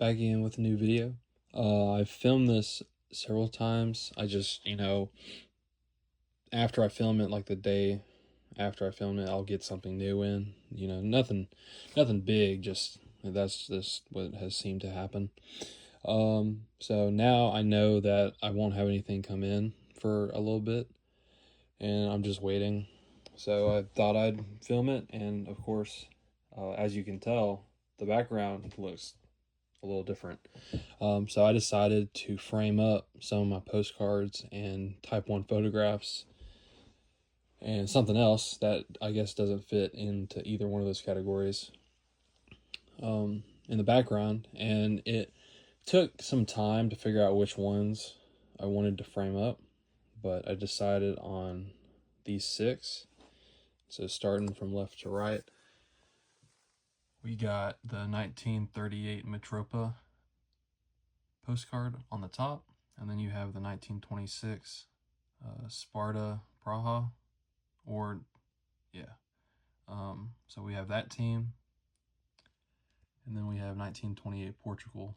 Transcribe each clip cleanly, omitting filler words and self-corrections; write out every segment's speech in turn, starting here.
back again with a new video. I've filmed this several times. I just, after I film it, like the day after I film it, I'll get something new in. Nothing big. Just that's just what has seemed to happen. So now I know that I won't have anything come in for a little bit, and I'm just waiting. So I thought I'd film it, and of course, as you can tell, the background looks a little different. So I decided to frame up some of my postcards and Type 1 photographs and something else that I guess doesn't fit into either one of those categories in the background. And it took some time to figure out which ones I wanted to frame up, but I decided on these 6. So starting from left to right, we got the 1938 Metropa postcard on the top, and then you have the 1926 Sparta Praha, so we have that team, and then we have 1928 Portugal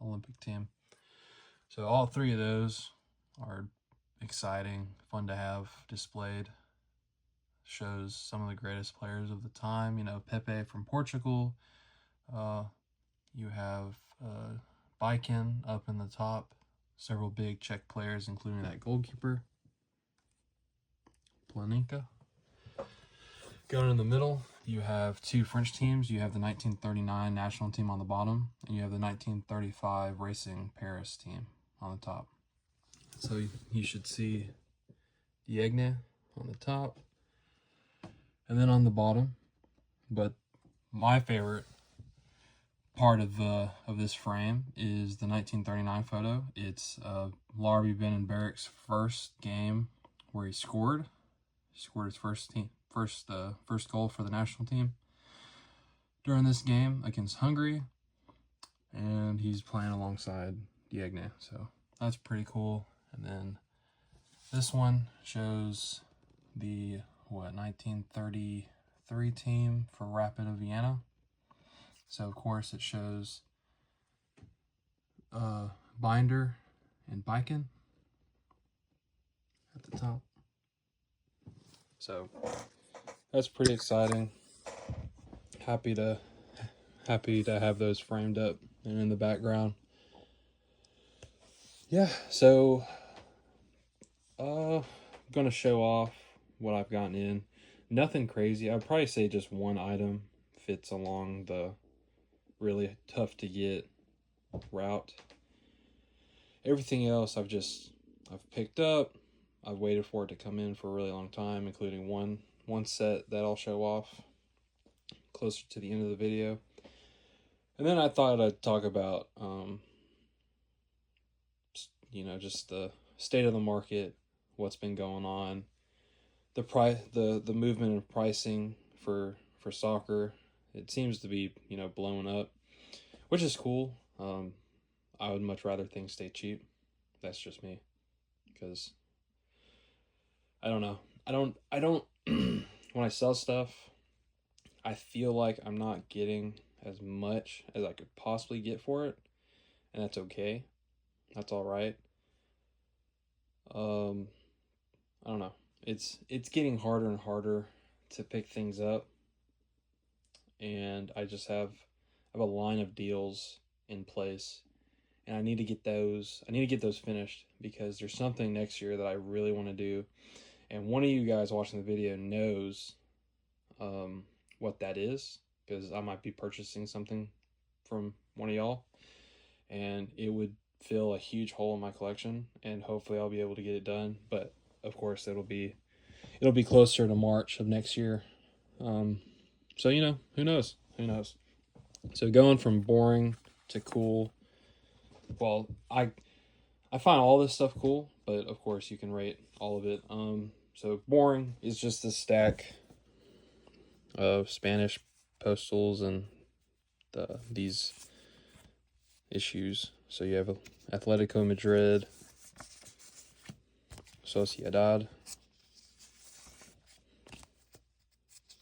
Olympic team. So all 3 of those are exciting, fun to have displayed. Shows some of the greatest players of the time. Pepe from Portugal. You have Bikin up in the top. Several big Czech players, including that goalkeeper, Planinka. Going in the middle, you have 2 French teams. You have the 1939 national team on the bottom, and you have the 1935 Racing Paris team on the top. So you should see Diegne on the top, and then on the bottom. But my favorite part of this frame is the 1939 photo. It's Larbi Ben and Barrick's first game where he scored his first goal for the national team during this game against Hungary, and he's playing alongside Diegne, so that's pretty cool. And then this one shows the 1933 team for Rapid of Vienna. So of course it shows Binder and Bikin at the top. So that's pretty exciting. Happy to have those framed up and in the background. Yeah, so I'm gonna show off what I've gotten in. Nothing crazy. I'd probably say just one item fits along the really tough to get route. Everything else I've picked up. I've waited for it to come in for a really long time, including one set that I'll show off closer to the end of the video. And then I thought I'd talk about just the state of the market, what's been going on, the movement of pricing for soccer. It seems to be blowing up, which is cool. I would much rather things stay cheap. That's just me, because I don't know. I don't when I sell stuff, I feel like I'm not getting as much as I could possibly get for it, and that's okay. That's all right. I don't know. It's getting harder and harder to pick things up, and I just have a line of deals in place, and I need to get those finished, because there's something next year that I really want to do, and one of you guys watching the video knows what that is, because I might be purchasing something from one of y'all, and it would fill a huge hole in my collection, and hopefully I'll be able to get it done. But of course it'll be closer to March of next year. So who knows? So going from boring to cool. Well, I find all this stuff cool, but of course you can rate all of it. So boring is just this stack of Spanish postals and these issues. So you have Atletico Madrid, Sociedad,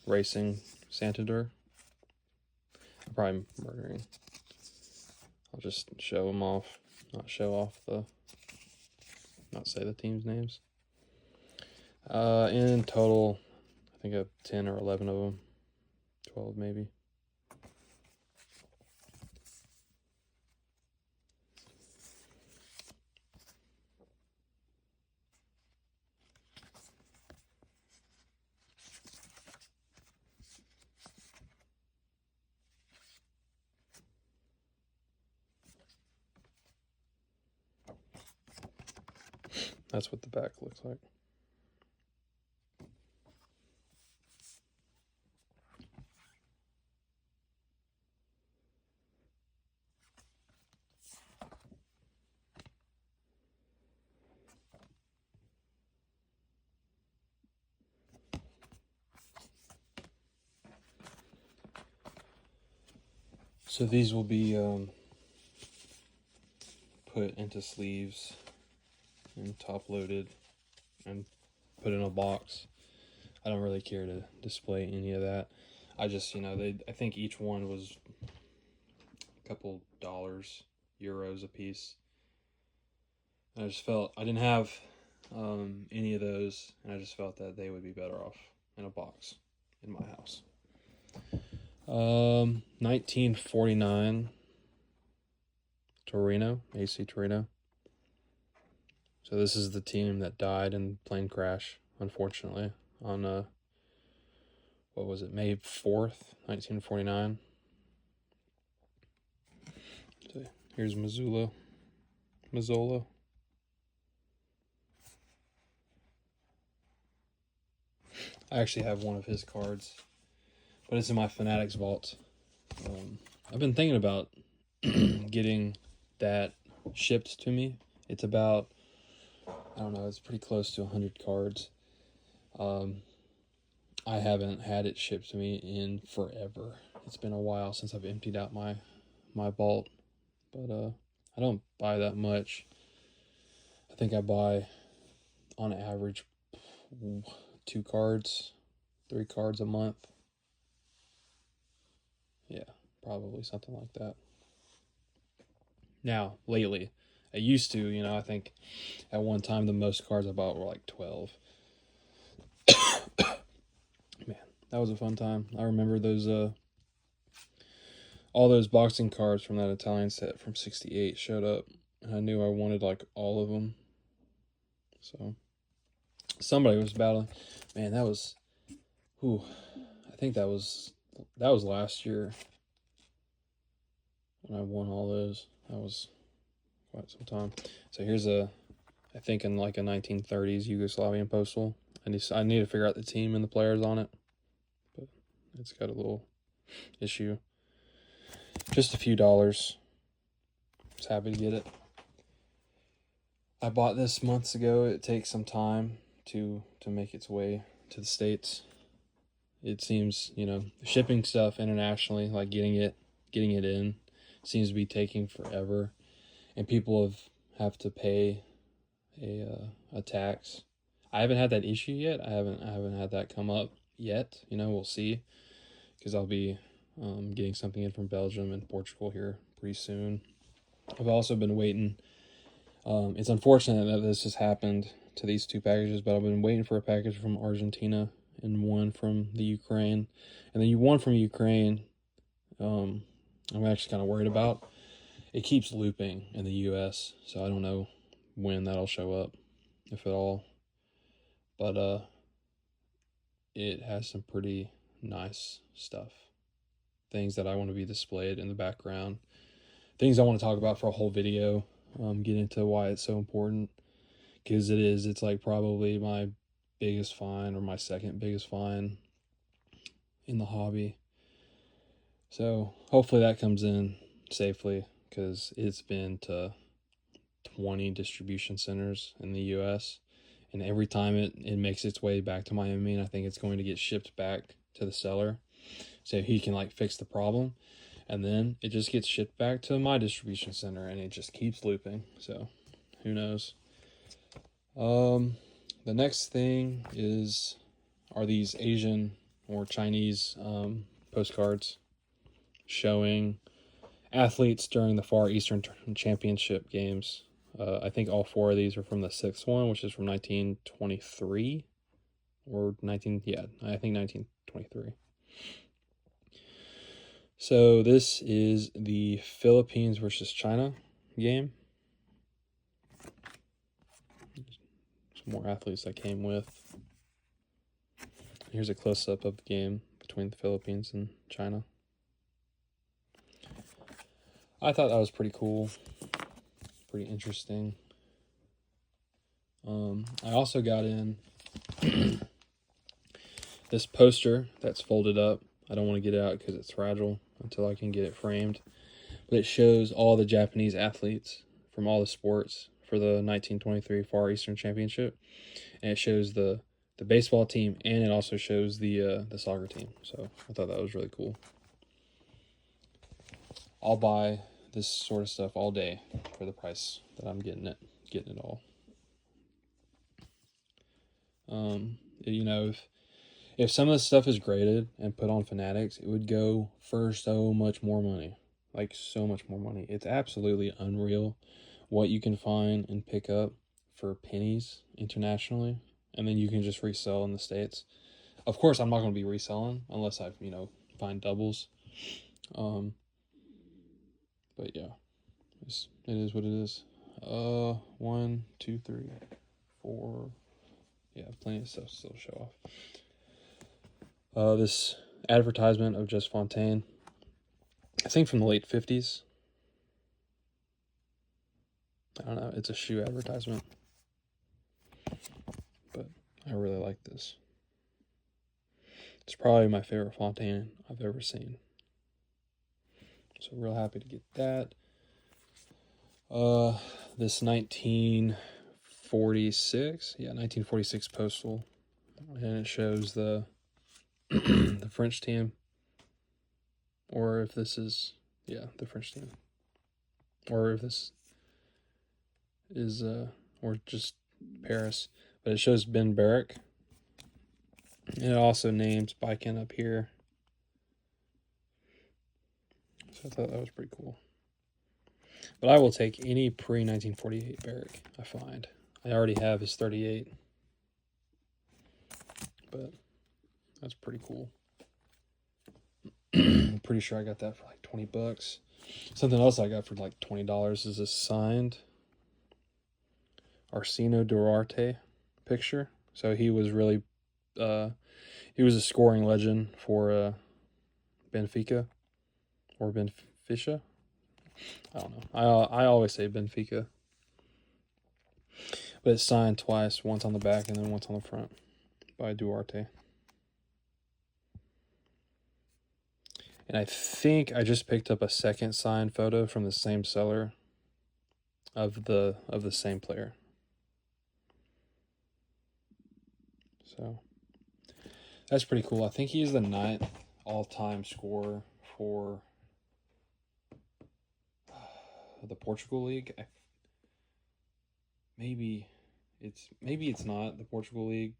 Racing Santander. I'm probably murdering I'll just show them off, not show off not say the team's names. In total, I think I have 10 or 11 of them, 12 maybe. That's what the back looks like. So these will be put into sleeves and top loaded and put in a box. I don't really care to display any of that. I just, I think each one was a couple dollars, euros a piece. I just felt I didn't have any of those, and I just felt that they would be better off in a box in my house. 1949 Torino, AC Torino. So this is the team that died in the plane crash, unfortunately, on what was it, May 4th, 1949. So here's Mazzola. I actually have one of his cards, but it's in my Fanatics vault. I've been thinking about getting that shipped to me. It's about, I don't know, it's pretty close to 100 cards. I haven't had it shipped to me in forever. It's been a while since I've emptied out my vault, but I don't buy that much. I think I buy, on average, 2 cards, 3 cards a month. Yeah, probably something like that. Now, lately, I used to, I think at one time the most cards I bought were like 12. Man, that was a fun time. I remember those, all those boxing cards from that Italian set from '68 showed up, and I knew I wanted like all of them. So, somebody was battling. Man, that was, I think that was last year when I won all those. That was quite some time. So here's I think in like a 1930s Yugoslavian postal. I need to figure out the team and the players on it, but it's got a little issue. Just a few dollars. I was happy to get it. I bought this months ago. It takes some time to make its way to the States. It seems, shipping stuff internationally, like getting it in, seems to be taking forever, and people have to pay a tax. I haven't had that issue yet. I haven't had that come up yet. We'll see, because I'll be getting something in from Belgium and Portugal here pretty soon. I've also been waiting. It's unfortunate that this has happened to these 2 packages, but I've been waiting for a package from Argentina and one from the Ukraine. And then one from Ukraine, I'm actually kind of worried about. It keeps looping in the US, so I don't know when that'll show up, if at all. But it has some pretty nice stuff. Things that I want to be displayed in the background. Things I want to talk about for a whole video. Get into why it's so important. Because it's like probably my biggest find, or my second biggest find in the hobby. So hopefully that comes in safely, because it's been to 20 distribution centers in the US, and every time it makes its way back to Miami, and I think it's going to get shipped back to the seller so he can like fix the problem, and then it just gets shipped back to my distribution center, and it just keeps looping. So who knows. The next thing are these Asian or Chinese postcards showing athletes during the Far Eastern Championship games. I think all 4 of these are from the 6th one, which is from 1923 or 19. Yeah, I think 1923. So this is the Philippines versus China game. Some more athletes that came with. Here's a close-up of the game between the Philippines and China. I thought that was pretty cool, pretty interesting. I also got in this poster that's folded up. I don't want to get it out because it's fragile until I can get it framed. But it shows all the Japanese athletes from all the sports for the 1923 Far Eastern Championship. And it shows the baseball team, and it also shows the soccer team. So I thought that was really cool. I'll buy this sort of stuff all day for the price that I'm getting it all. You know, if some of this stuff is graded and put on Fanatics, it would go for so much more money. Like, so much more money. It's absolutely unreal what you can find and pick up for pennies internationally, and then you can just resell in the States. Of course, I'm not going to be reselling unless I, find doubles. But yeah, it is what it is. 1, 2, 3, 4. Yeah, plenty of stuff to still show off. This advertisement of Just Fontaine, I think from the late 50s. I don't know, it's a shoe advertisement. But I really like this. It's probably my favorite Fontaine I've ever seen. So real happy to get that. This 1946 postal, and it shows the the French team, or if this is the French team, or if this is or just Paris, but it shows Ben Barrack, and it also names Biken up here. So I thought that was pretty cool. But I will take any pre-1948 Barrack I find. I already have his 38. But that's pretty cool. I'm pretty sure I got that for like $20. Something else I got for like $20 is a signed Arseno Duarte picture. So he was really, he was a scoring legend for Benfica or Benfica. I don't know. I always say Benfica. But it's signed twice, once on the back and then once on the front by Duarte. And I think I just picked up a second signed photo from the same seller of the same player. So that's pretty cool. I think he's the 9th all-time scorer for the Portugal League. Maybe it's not the Portugal League.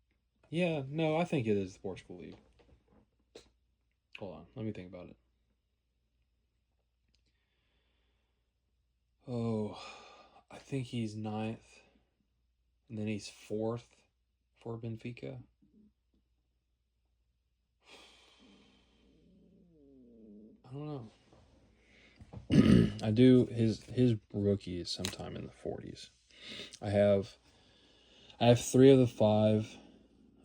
Yeah, no, I think it is the Portugal League. Hold on, let me think about it. Oh, I think he's 9th, and then he's 4th for Benfica. I don't know. I do his rookie is sometime in the 40s. I have 3 of the 5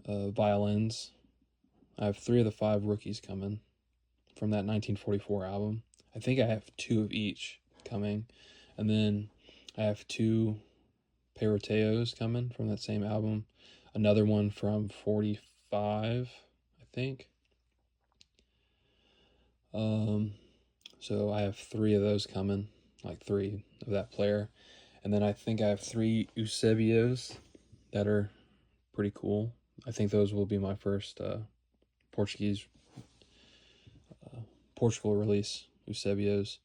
violins. I have 3 of the 5 rookies coming from that 1944 album. I think I have 2 of each coming, and then I have 2 Peroteos coming from that same album. Another one from 45, I think. So I have 3 of those coming, like 3 of that player. And then I think I have 3 Eusebios that are pretty cool. I think those will be my first Portugal release, Eusebios.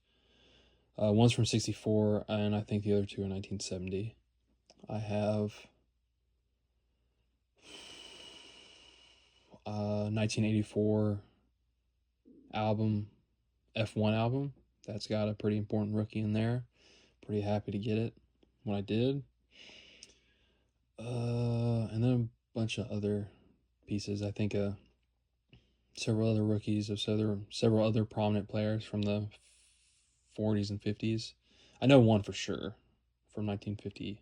One's from 64, and I think the other 2 are 1970. I have 1984 album, F1 album That's got a pretty important rookie in there. Pretty happy to get it when I did. And then a bunch of other pieces. I think several other rookies of several other prominent players from the 40s and 50s. I know one for sure from 1950.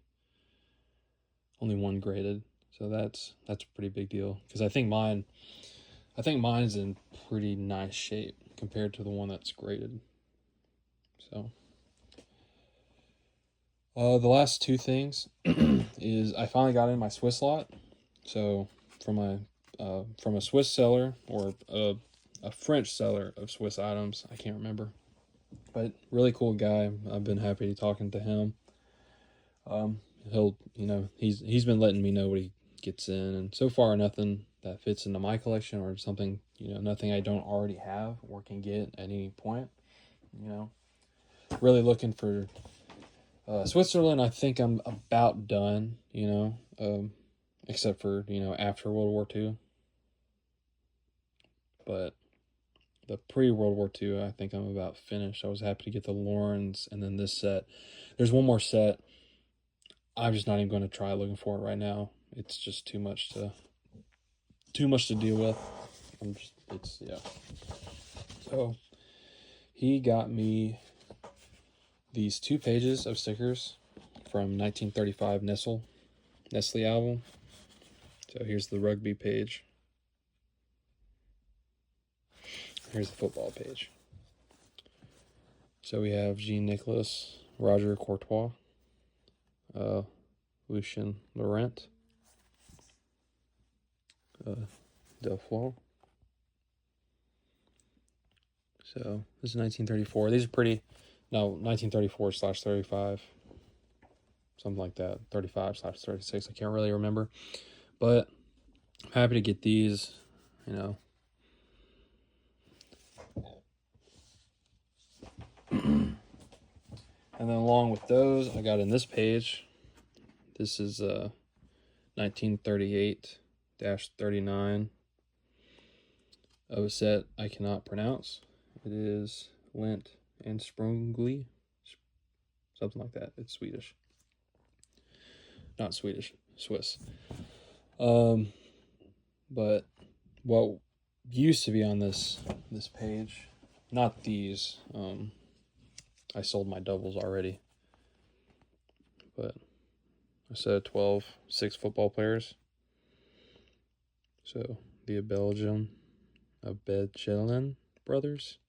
Only one graded, so that's a pretty big deal because I think mine's in pretty nice shape compared to the one that's graded. So, the last two things is I finally got in my Swiss lot. So from a Swiss seller or a French seller of Swiss items, I can't remember, but really cool guy. I've been happy talking to him. He's been letting me know what he gets in, and so far nothing that fits into my collection or something, nothing I don't already have or can get at any point. Really looking for Switzerland. I think I'm about done, except for, after World War II. But the pre-World War II, I think I'm about finished. I was happy to get the Lawrence and then this set. There's one more set. I'm just not even going to try looking for it right now. It's just too much to deal with. So he got me these 2 pages of stickers from 1935 Nestle album. So here's the rugby page. Here's the football page. So we have Jean Nicolas, Roger Courtois, Lucien Laurent, Delflo. So this is 1934. These are pretty. No, 1934/35, something like that. 35/36. I can't really remember, but I'm happy to get these. And then along with those, I got in this page. This is 1938-39 of a set I cannot pronounce. It is Lent and Sprungli, something like that. It's Swedish. Not Swedish, Swiss. But what used to be on this page, not these. I sold my doubles already. But I said 12, 6 football players. So the Belgian brothers.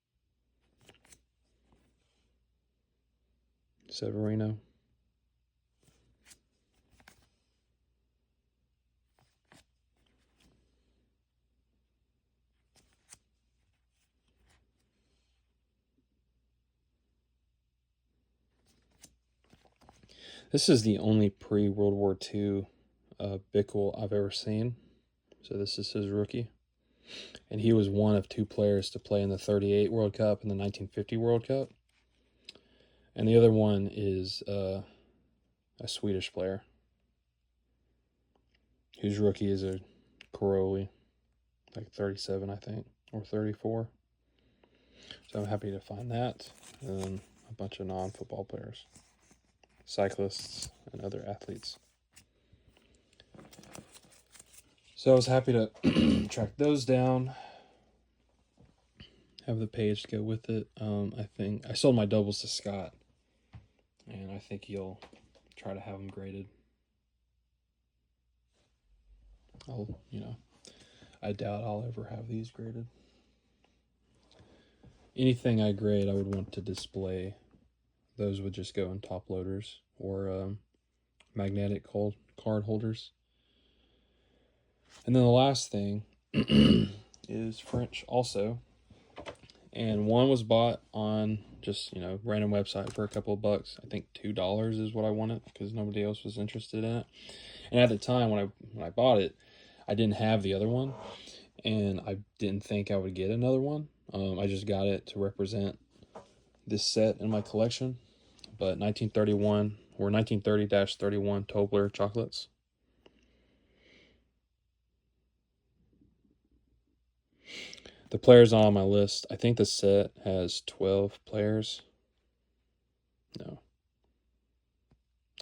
Severino. This is the only pre-World War II Bickle I've ever seen. So this is his rookie. And he was one of 2 players to play in the 38 World Cup and the 1950 World Cup. And the other one is a Swedish player whose rookie is a Caroli, like 37, I think, or 34. So I'm happy to find that. And then a bunch of non-football players, cyclists, and other athletes. So I was happy to track those down. Have the page to go with it. I think I sold my doubles to Scott, and I think he'll try to have them graded. I doubt I'll ever have these graded. Anything I grade, I would want to display. Those would just go in top loaders or magnetic card holders. And then the last thing is French also. And one was bought on just, random website for a couple of bucks. I think $2 is what I wanted because nobody else was interested in it. And at the time when I bought it, I didn't have the other one, and I didn't think I would get another one. I just got it to represent this set in my collection. But 1931 or 1930-31 Tobler chocolates. the players on my list, I think the set has 12 players. No.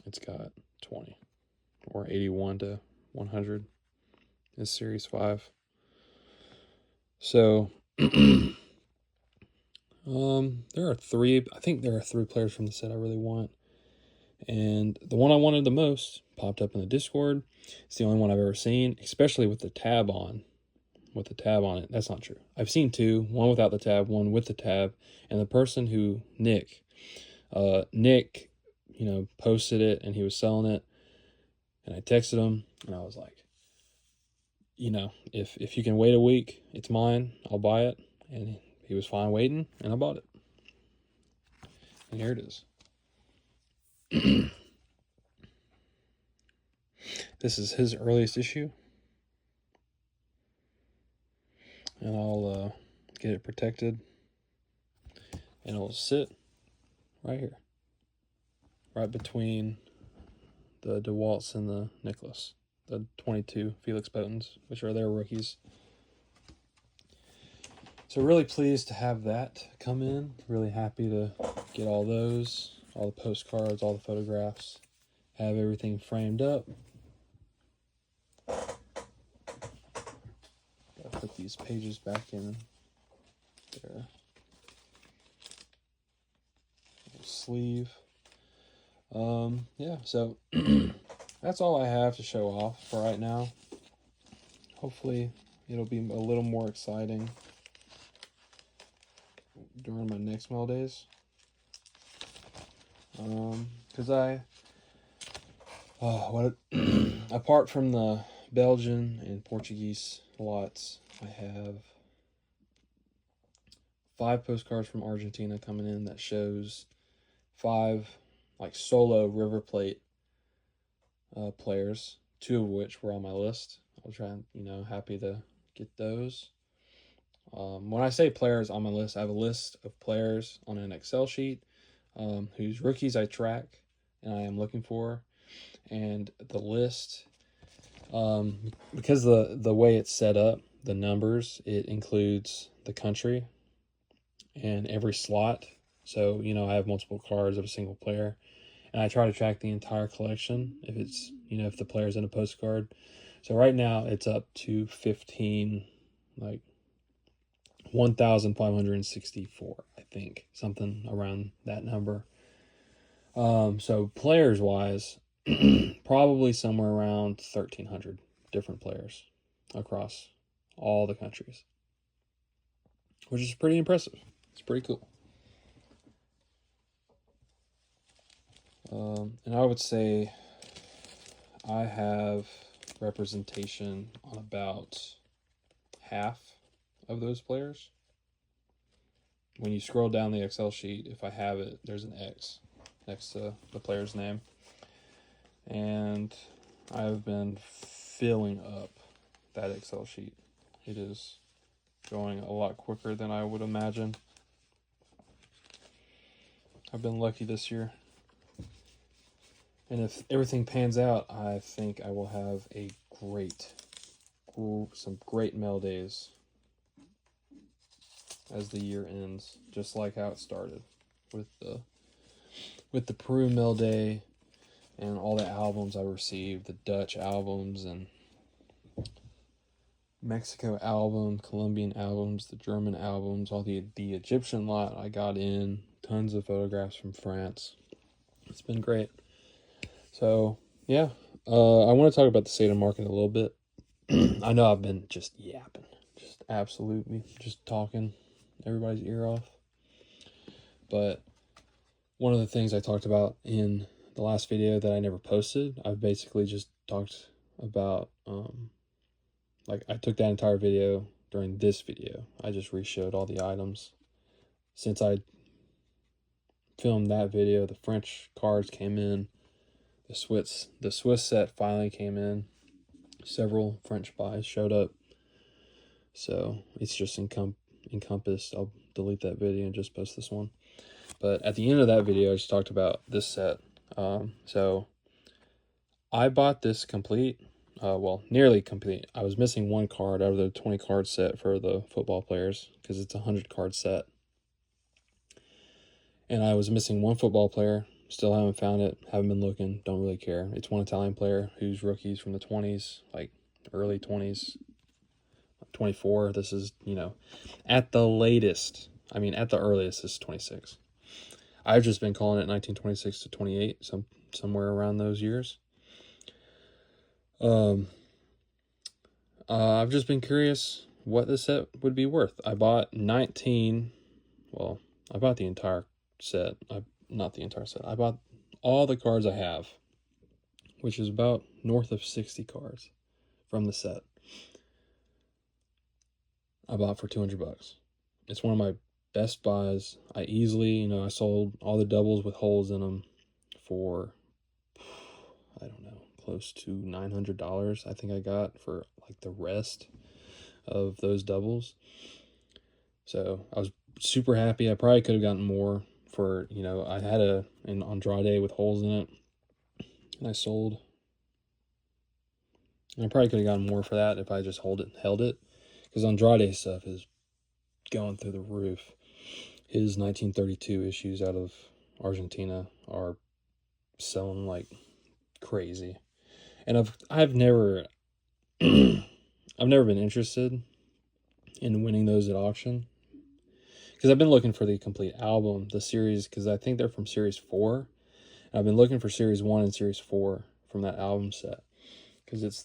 It's got 20. Or 81 to 100 is Series 5. So, there are three. I think there are 3 players from the set I really want. And the one I wanted the most popped up in the Discord. It's the only one I've ever seen, especially with the tab on. With the tab on it. That's not true. I've seen 2, one without the tab, one with the tab. And the person who, Nick, posted it and he was selling it. And I texted him and I was like, if you can wait a week, it's mine. I'll buy it. And he was fine waiting, and I bought it. And here it is. This is his earliest issue. And I'll get it protected. And it'll sit right here. Right between the DeWalt's and the Nicholas. The 22 Felix Botens, which are their rookies. So really pleased to have that come in. Really happy to get all those, all the postcards, all the photographs, have everything framed up. Gotta put these pages back in their sleeve. Yeah, so that's all I have to show off for right now. Hopefully it'll be a little more exciting during my next mail days. Because apart from the Belgian and Portuguese lots, I have 5 postcards from Argentina coming in that shows 5 solo River Plate players, 2 of which were on my list. I'll try and, happy to get those. When I say players on my list, I have a list of players on an Excel sheet whose rookies I track and I am looking for. And the list, because the way it's set up, the numbers, it includes the country and every slot. So, I have multiple cards of a single player. And I try to track the entire collection if it's, if the player's in a postcard. So right now it's up to 1,564, I think. Something around that number. So players wise, probably somewhere around 1,300 different players across all the countries, which is pretty impressive. It's pretty cool. And I would say I have representation on about half of those players. When you scroll down the Excel sheet, if I have it, there's an X next to the player's name. And I've been filling up that Excel sheet. It is going a lot quicker than I would imagine. I've been lucky this year. And if everything pans out, I think I will have some great mail days as the year ends, just like how it started with the Peru mail day and all the albums I received, the Dutch albums and Mexico album, Colombian albums, the German albums, all the Egyptian lot I got in, tons of photographs from France. It's been great. So, yeah, I want to talk about the state of market a little bit. I know I've been just yapping, just absolutely just talking everybody's ear off. But one of the things I talked about in the last video that I never posted, I've basically just talked about, I took that entire video during this video. I just reshowed all the items. Since I filmed that video, the French cards came in. The Swiss set finally came in. Several French buys showed up. So it's just encompassed. I'll delete that video and just post this one. But at the end of that video, I just talked about this set. So I bought this complete. well, nearly complete. I was missing one card out of the 20 card set for the football players because it's a 100 card set. And I was missing one football player. Still haven't found it. Haven't been looking. Don't really care. It's one Italian player who's rookies from the 20s, like early 20s, 24. This is, at the latest. I mean, at the earliest, this is 26. I've just been calling it 1926 to 28, somewhere around those years. I've just been curious what this set would be worth. I bought 19. Well, I bought the entire set. Not the entire set. I bought all the cards I have, which is about north of 60 cards from the set. I bought for $200. It's one of my best buys. I easily, I sold all the doubles with holes in them for, I don't know, close to $900. I think I got for like the rest of those doubles. So I was super happy. I probably could have gotten more for, I had an Andrade with holes in it, and I sold. And I probably could have gotten more for that if I just held it, because Andrade stuff is going through the roof. His 1932 issues out of Argentina are selling like crazy, and I've never I've never been interested in winning those at auction, because I've been looking for the complete album, the series, because I think they're from Series 4. And I've been looking for Series 1 and Series 4 from that album set, because it's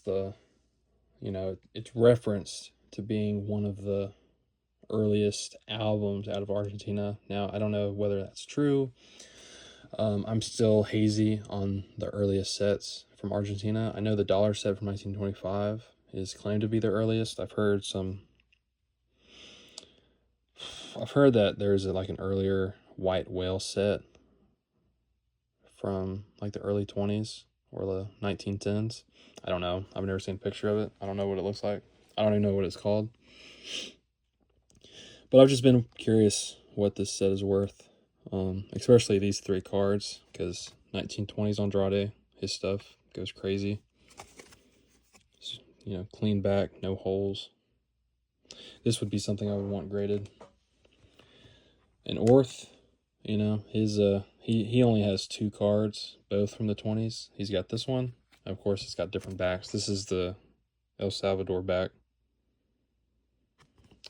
it's referenced to being one of the earliest albums out of Argentina. Now, I don't know whether that's true. I'm still hazy on the earliest sets from Argentina. I know the dollar set from 1925 is claimed to be the earliest. I've heard that there's like an earlier white whale set from like the early 20s or the 1910s. I don't know. I've never seen a picture of it. I don't know what it looks like. I don't even know what it's called. But I've just been curious what this set is worth, especially these 3 cards, because 1920s Andrade, his stuff goes crazy. Clean back, no holes. This would be something I would want graded. And Orth, his he only has 2 cards, both from the 20s. He's got this one. Of course, it's got different backs. This is the El Salvador back.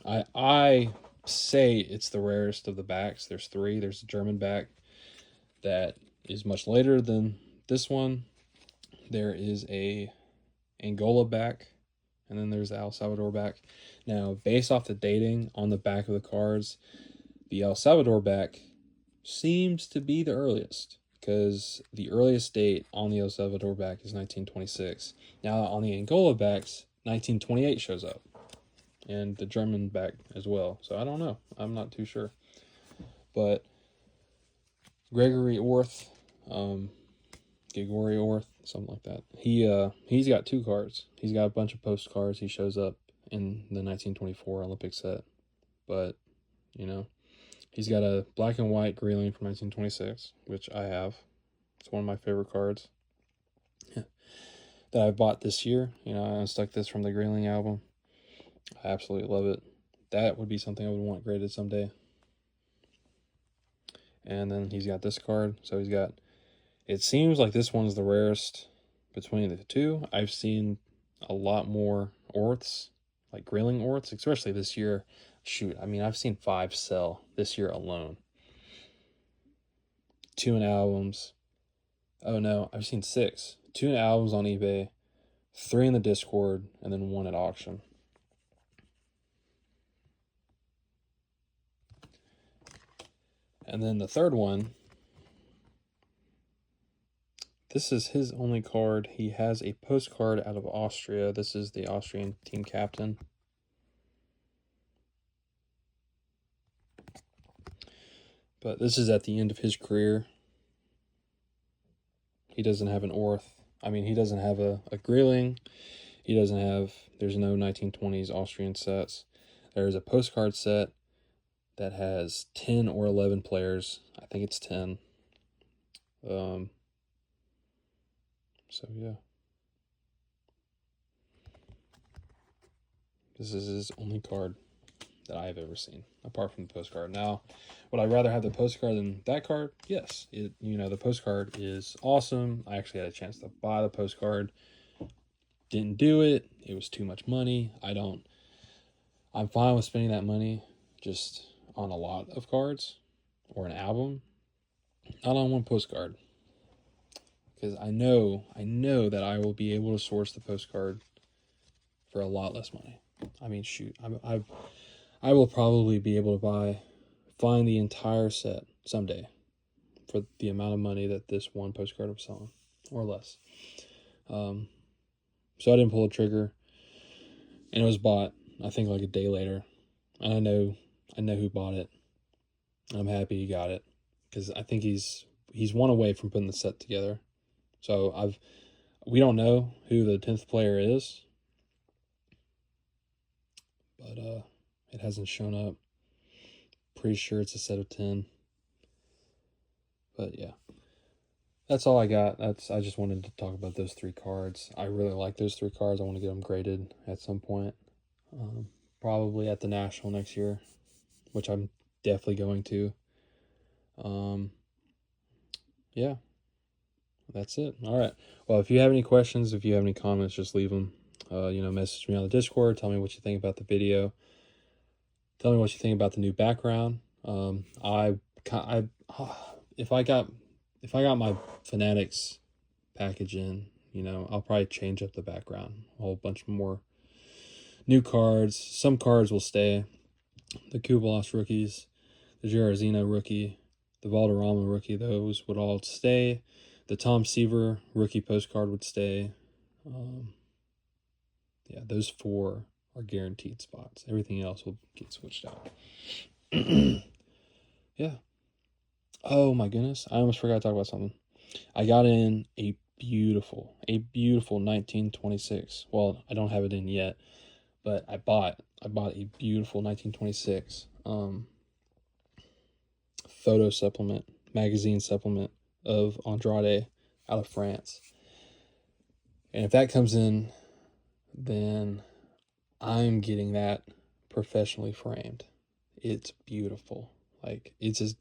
I say it's the rarest of the backs. There's 3. There's a German back that is much later than this one. There is a Angola back, and then there's the El Salvador back. Now, based off the dating on the back of the cards, the El Salvador back seems to be the earliest, because the earliest date on the El Salvador back is 1926. Now, on the Angola backs, 1928 shows up, and the German back as well. So I don't know. I'm not too sure. But Gregory Orth, Gregory Orth, something like that. He's got 2 cards. He's got a bunch of postcards. He shows up in the 1924 Olympic set. But, he's got a black and white Greeling from 1926, which I have. It's one of my favorite cards that I bought this year. I stuck this from the Greeling album. I absolutely love it. That would be something I would want graded someday. And then he's got this card. So it seems like this one's the rarest between the 2. I've seen a lot more Orths, like Greeling Orths, especially this year. Shoot, I've seen 5 sell this year alone. 2 in albums. Oh no, I've seen 6. 2 in albums on eBay, 3 in the Discord, and then 1 at auction. And then the third one, this is his only card. He has a postcard out of Austria. This is the Austrian team captain. But this is at the end of his career. He doesn't have an Orth. He doesn't have a Greeling. There's no 1920s Austrian sets. There's a postcard set that has 10 or 11 players. I think it's 10. So yeah. This is his only card that I have ever seen, apart from the postcard. Now, would I rather have the postcard than that card? Yes. The postcard is awesome. I actually had a chance to buy the postcard. Didn't do it. It was too much money. I'm fine with spending that money just on a lot of cards or an album, not on one postcard. Because I know that I will be able to source the postcard for a lot less money. I mean, shoot, I will probably be able to find the entire set someday for the amount of money that this one postcard was selling, or less. So I didn't pull the trigger, and it was bought, I think, like a day later. And I know who bought it. I'm happy he got it, because I think he's one away from putting the set together. So we don't know who the 10th player is, but it hasn't shown up. Pretty sure it's a set of 10. But yeah, that's all I got. I just wanted to talk about those 3 cards. I really like those 3 cards. I want to get them graded at some point. Probably at the National next year, which I'm definitely going to. Yeah, that's it. All right. Well, if you have any questions, if you have any comments, just leave them. Message me on the Discord. Tell me what you think about the video. Tell me what you think about the new background. If I got my Fanatics package in, I'll probably change up the background. A whole bunch more new cards. Some cards will stay. The Kubelos rookies, the Jairzinho rookie, the Valderrama rookie, those would all stay. The Tom Seaver rookie postcard would stay. Yeah, those 4 are guaranteed spots. Everything else will get switched out. Yeah. Oh my goodness, I almost forgot to talk about something. I got in a beautiful 1926. Well, I don't have it in yet, but I bought a beautiful 1926 photo supplement, magazine supplement of Andrade out of France. And if that comes in, then I'm getting that professionally framed. It's beautiful. Like, it's as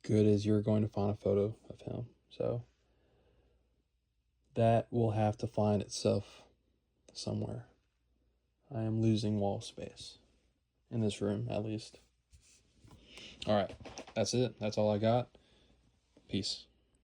good as you're going to find a photo of him. So that will have to find itself somewhere. I am losing wall space in this room, at least. All right, that's it. That's all I got. Peace.